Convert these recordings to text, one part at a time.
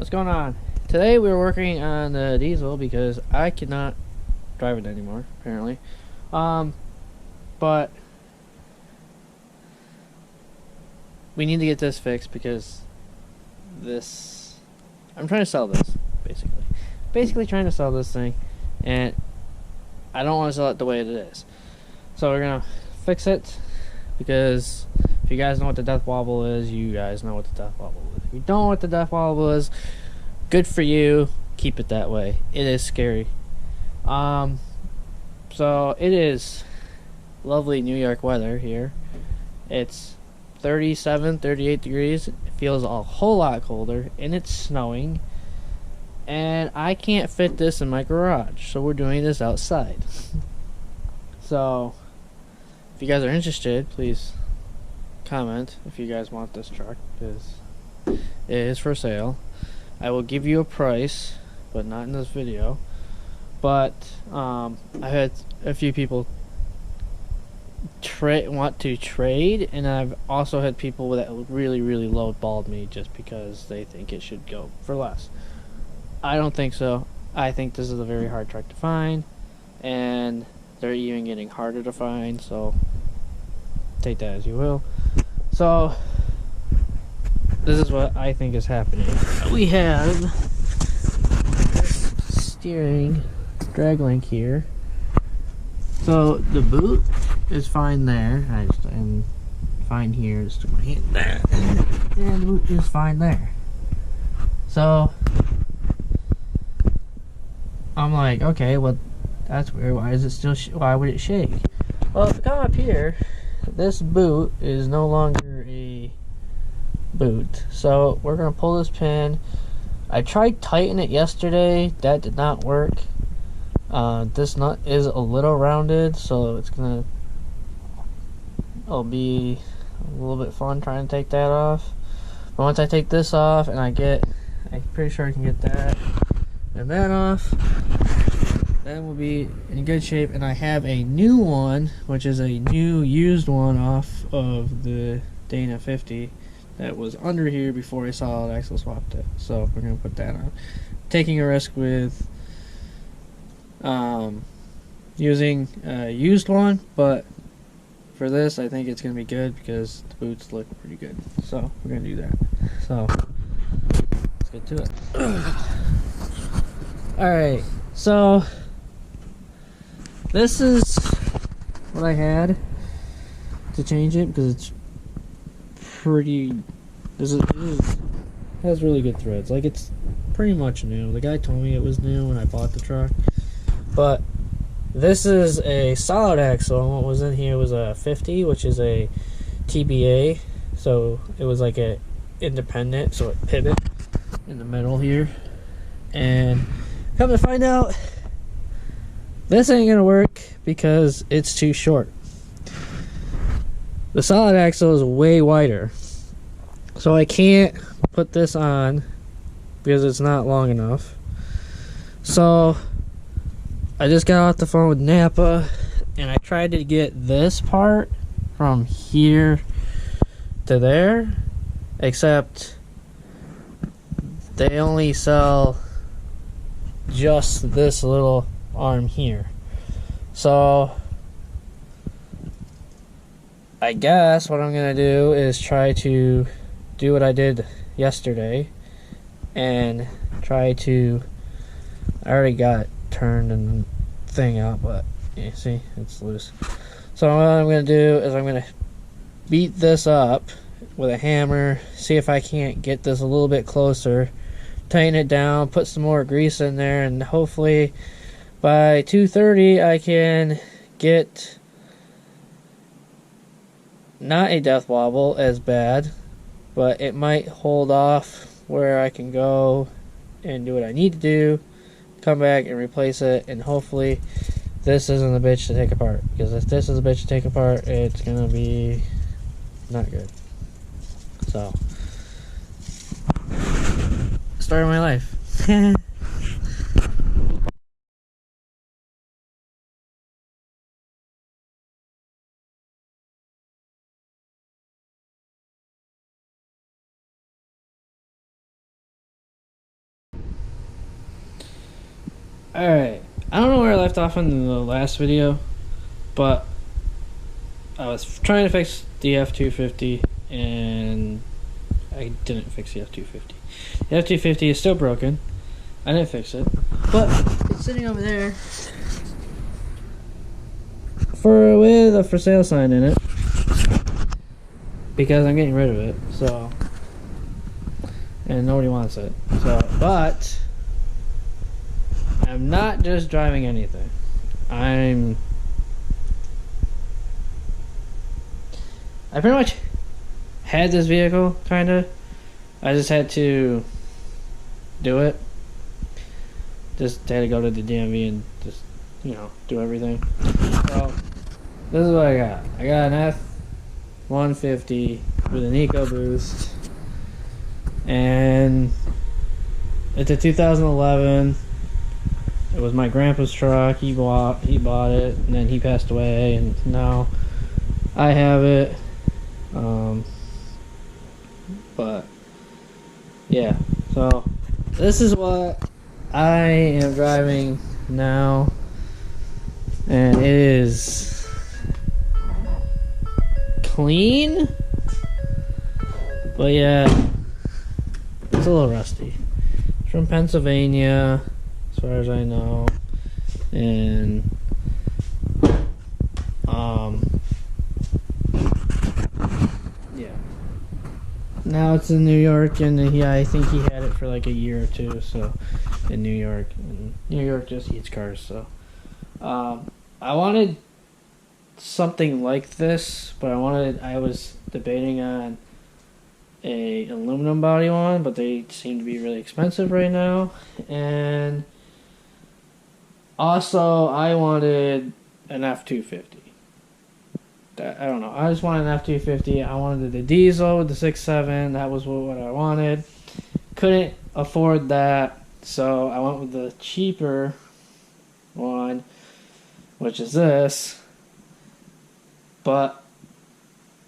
What's going on? Today we were working on the diesel because I cannot drive it anymore, apparently. Um, but we need to get this fixed because this... I'm trying to sell this, basically. Basically trying to sell this thing, and I don't want to sell it the way it is. So we're gonna fix it because if you guys know what the death wobble is, you guys know what the death wobble is. If you don't know what the death wobble is, good for you. Keep it that way. It is scary. So it is lovely New York weather here. It's 37, 38 degrees. It feels a whole lot colder, and it's snowing. And I can't fit this in my garage, so we're doing this outside. So, if you guys are interested, please comment if you guys want this truck, because it is for sale. I will give you a price, but not in this video. But I had a few people want to trade, and I've also had people that really lowballed me just because they think it should go for less. I don't think so. I think this is a very hard truck to find, and they're even getting harder to find, so take that as you will. So this is what I think is happening. We have this steering drag link here. So the boot is fine there. I'm fine here. Just took my hand there, and the boot is fine there. So I'm like, okay, well, that's weird. Why is it still? Why would it shake? Well, if you come up here, this boot is no longer a boot. So we're gonna pull this pin. I tried tightening it yesterday. That did not work. This nut is a little rounded, so it'll be a little bit fun trying to take that off. But once I take this off and I'm pretty sure I can get that and that off, then we'll be in good shape. And I have a new one, which is a new used one off of the Dana 50 that was under here before I solid axle swapped it. So we're gonna put that on. Taking a risk with using a used one, but for this I think it's gonna be good because the boots look pretty good. So we're gonna do that. So let's get to it. Alright, so this is what I had to change it because it's pretty. This has really good threads. Like, it's pretty much new. The guy told me it was new when I bought the truck, but this is a solid axle. What was in here was a 50, which is a TBA. So it was like a independent, so it pivot in the middle here. And come to find out, this ain't gonna work because it's too short. The solid axle is way wider, so I can't put this on because it's not long enough. So I just got off the phone with Napa, and I tried to get this part from here to there, except they only sell just this little arm here. So I guess what I'm gonna do is try to do what I did yesterday and try to. I already got it turned and thing out, but you see it's loose. So what I'm gonna do is I'm gonna beat this up with a hammer, see if I can't get this a little bit closer, tighten it down, put some more grease in there, and hopefully by 2:30 I can get not a death wobble as bad, but it might hold off where I can go and do what I need to do, come back and replace it, and hopefully this isn't a bitch to take apart, because if this is a bitch to take apart, it's gonna be not good. So, start of my life. Alright, I don't know where I left off in the last video, but I was trying to fix the F-250 and I didn't fix the F-250. The F-250 is still broken. I didn't fix it, but it's sitting over there with a for sale sign in it because I'm getting rid of it, so, and nobody wants it, so, but I'm not just driving anything. I pretty much had this vehicle, kinda. I just had to do it. Just had to go to the DMV and just, do everything. So, this is what I got. I got an F-150 with an EcoBoost. And it's a 2011. It was my grandpa's truck. He bought it, and then he passed away, and now I have it. But yeah, so this is what I am driving now, and it is clean, but yeah, it's a little rusty. It's from Pennsylvania, as far as I know, and yeah. Now it's in New York, and I think he had it for like a year or two. So, in New York, and New York just eats cars. So, I wanted something like this, but I was debating on a aluminum body one, but they seem to be really expensive right now. And also, I wanted an F-250. I don't know. I just wanted an F-250. I wanted the diesel with the 6.7. That was what I wanted. Couldn't afford that, so I went with the cheaper one, which is this. But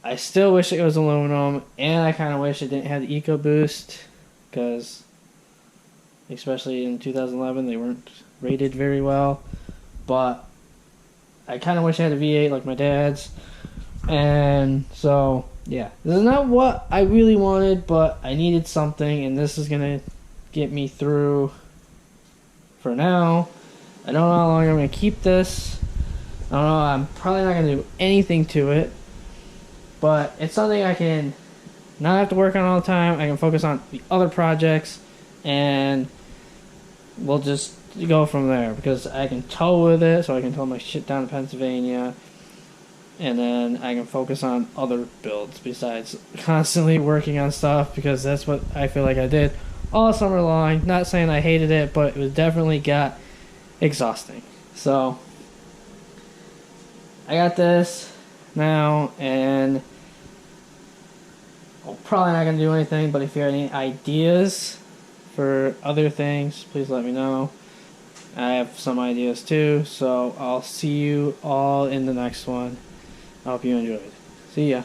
I still wish it was aluminum, and I kind of wish it didn't have the EcoBoost, because especially in 2011 they weren't rated very well. But I kind of wish I had a V8 like my dad's. And so, yeah, this is not what I really wanted, but I needed something, and this is going to get me through for now. I don't know how long I'm going to keep this. I don't know, I'm probably not going to do anything to it, but it's something I can not have to work on all the time. I can focus on the other projects, and we'll just go from there, because I can tow with it, so I can tow my shit down to Pennsylvania. And then I can focus on other builds besides constantly working on stuff, because that's what I feel like I did all summer long. Not saying I hated it, but it was definitely got exhausting. So I got this now, and I'm probably not going to do anything, but if you have any ideas for other things, please let me know. I have some ideas too, so I'll see you all in the next one. I hope you enjoyed. See ya.